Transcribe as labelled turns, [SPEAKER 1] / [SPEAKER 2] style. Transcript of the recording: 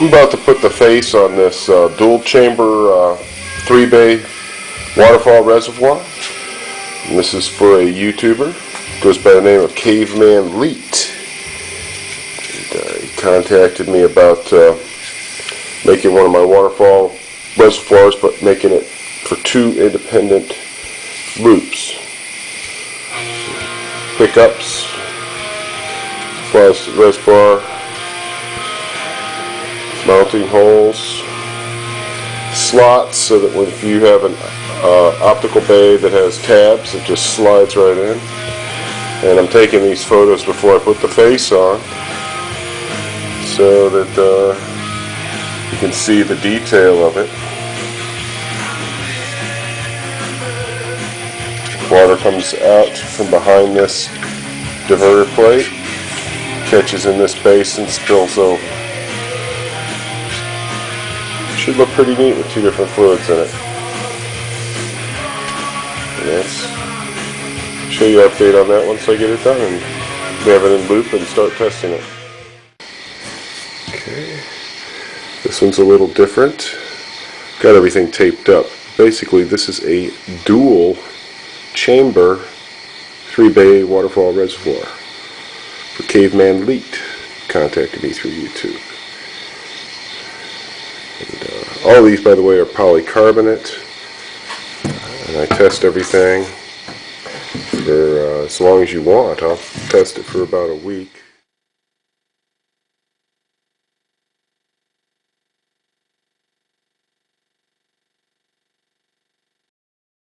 [SPEAKER 1] I'm about to put the face on this dual chamber 3-bay Waterfall Reservoir. And this is for a YouTuber. Goes by the name of CavemanLeet. He contacted me about making one of my waterfall reservoirs, but making it for 2 independent loops. Pickups, plastic reservoir, mounting holes, slots so that if you have an optical bay that has tabs, it just slides right in. And I'm taking these photos before I put the face on so that you can see the detail of it. Water comes out from behind this diverter plate, catches in this basin, spills over. Should look pretty neat with 2 different fluids in it. And that's, show you an update on that once I get it done and we have it in loop and start testing it. Okay, this one's a little different. Got everything taped up. Basically, this is a dual chamber 3-bay waterfall reservoir for CavemanLeet. Contacted me through YouTube. And, all these, by the way, are polycarbonate, and I test everything for as long as you want. I'll test it for about a week.